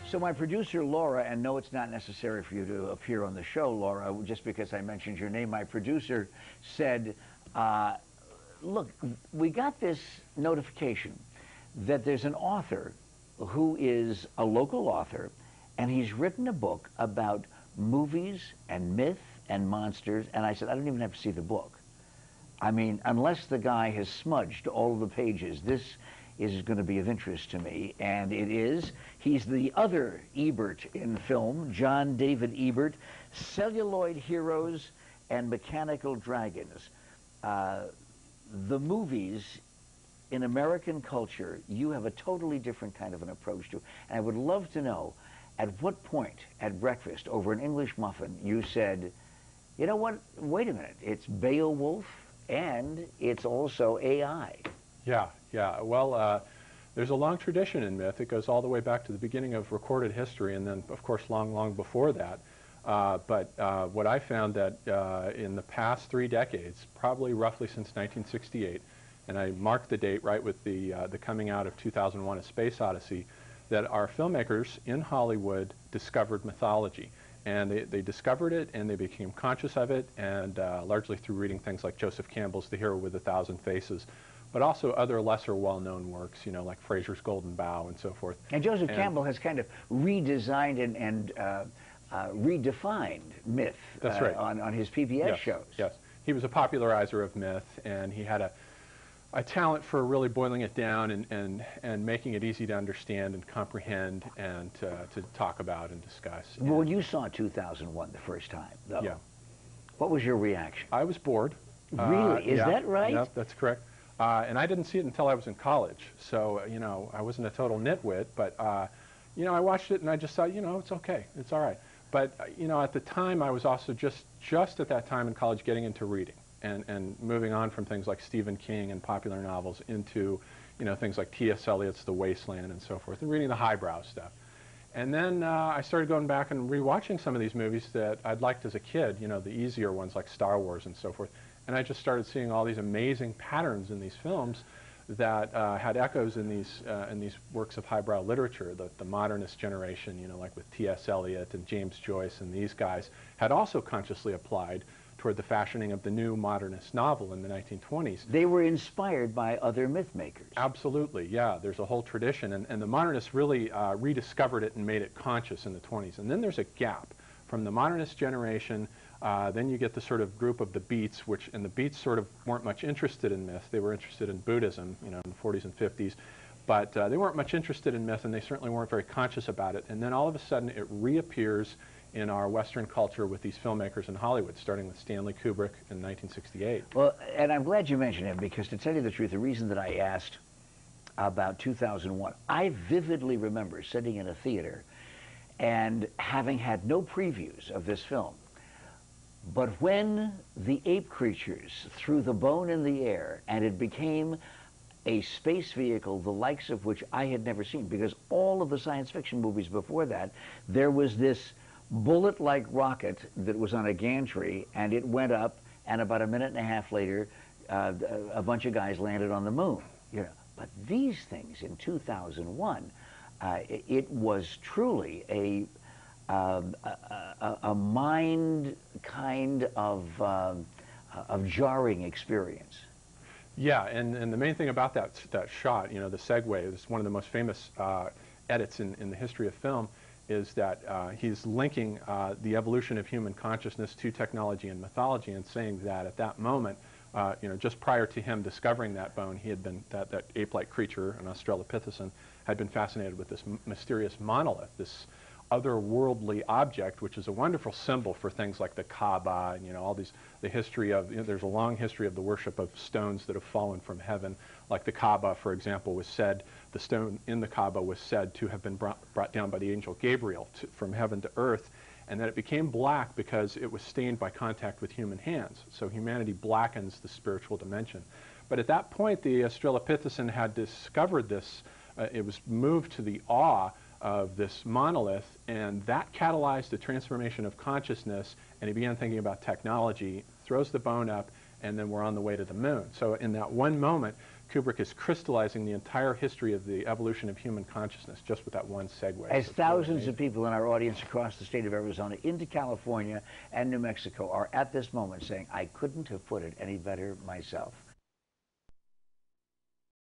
So my producer, Laura, and no, it's not necessary for you to appear on the show, Laura, just because I mentioned your name, my producer said, look, we got this notification that there's an author who is a local author, and he's written a book about movies and myth and monsters, and I said, I don't even have to see the book. I mean, unless the guy has smudged all of the pages, this is going to be of interest to me, and it is. He's the other Ebert in film, John David Ebert, Celluloid Heroes and Mechanical Dragons. The movies in American culture, you have a totally different kind of an approach to. And I would love to know, at what point at breakfast over an English muffin you said, you know what, wait a minute, it's Beowulf and it's also AI. Yeah. Well, there's a long tradition in myth. It goes all the way back to the beginning of recorded history, and then, of course, long before that. But what I found that in the past 3 decades, probably roughly since 1968, and I marked the date right with the coming out of 2001: A Space Odyssey, that our filmmakers in Hollywood discovered mythology. And they discovered it, and they became conscious of it, and largely through reading things like Joseph Campbell's The Hero with a Thousand Faces, but also other lesser well-known works, you know, like Fraser's Golden Bough and so forth. And Joseph Campbell has kind of redesigned and redefined myth. That's right. On his PBS shows. Yes, he was a popularizer of myth, and he had a talent for really boiling it down and making it easy to understand and comprehend and to talk about and discuss. Well, when you saw 2001 the first time, though, yeah, what was your reaction? I was bored. Really? Is that right? Yeah, that's correct. And I didn't see it until I was in college, so, you know, I wasn't a total nitwit, but, you know, I watched it and I just thought, you know, it's okay, it's all right. But, you know, at the time, I was also just at that time in college getting into reading and moving on from things like Stephen King and popular novels into, you know, things like T.S. Eliot's The Wasteland and so forth, and reading the highbrow stuff. And then I started going back and rewatching some of these movies that I'd liked as a kid, you know, the easier ones like Star Wars and so forth. And I just started seeing all these amazing patterns in these films that had echoes in these works of highbrow literature. The modernist generation, you know, like with T.S. Eliot and James Joyce and these guys, had also consciously applied toward the fashioning of the new modernist novel in the 1920s. They were inspired by other myth makers. Absolutely, yeah. There's a whole tradition, and the modernists really rediscovered it and made it conscious in the 20s. And then there's a gap from the modernist generation. Then you get the sort of group of the Beats, and the Beats sort of weren't much interested in myth. They were interested in Buddhism, you know, in the 40s and 50s. But they weren't much interested in myth, and they certainly weren't very conscious about it. And then all of a sudden it reappears in our Western culture with these filmmakers in Hollywood, starting with Stanley Kubrick in 1968. Well, and I'm glad you mentioned him, because to tell you the truth, the reason that I asked about 2001, I vividly remember sitting in a theater and having had no previews of this film. But when the ape creatures threw the bone in the air and it became a space vehicle, the likes of which I had never seen, because all of the science fiction movies before that, there was this bullet-like rocket that was on a gantry, and it went up, and about a minute and a half later, a bunch of guys landed on the moon. You know, but these things in 2001, it was truly a mind kind of jarring experience. Yeah, and the main thing about that shot, you know, the segue, is one of the most famous edits in the history of film, is that he's linking the evolution of human consciousness to technology and mythology, and saying that at that moment, you know, just prior to him discovering that bone, he had been, that ape-like creature, an Australopithecus, had been fascinated with this mysterious monolith, this otherworldly object, which is a wonderful symbol for things like the Kaaba, and, you know, all these, the history of, you know, there's a long history of the worship of stones that have fallen from heaven. Like the Kaaba, for example, was said, the stone in the Kaaba was said to have been brought down by the angel Gabriel from heaven to earth, and that it became black because it was stained by contact with human hands. So humanity blackens the spiritual dimension. But at that point, the Australopithecus had discovered this, it was moved to the awe of this monolith, and that catalyzed the transformation of consciousness, and he began thinking about technology, throws the bone up, and then we're on the way to the moon. So in that one moment, Kubrick is crystallizing the entire history of the evolution of human consciousness just with that one segue. As So thousands of people in our audience across the state of Arizona, into California and New Mexico are at this moment saying, I couldn't have put it any better myself.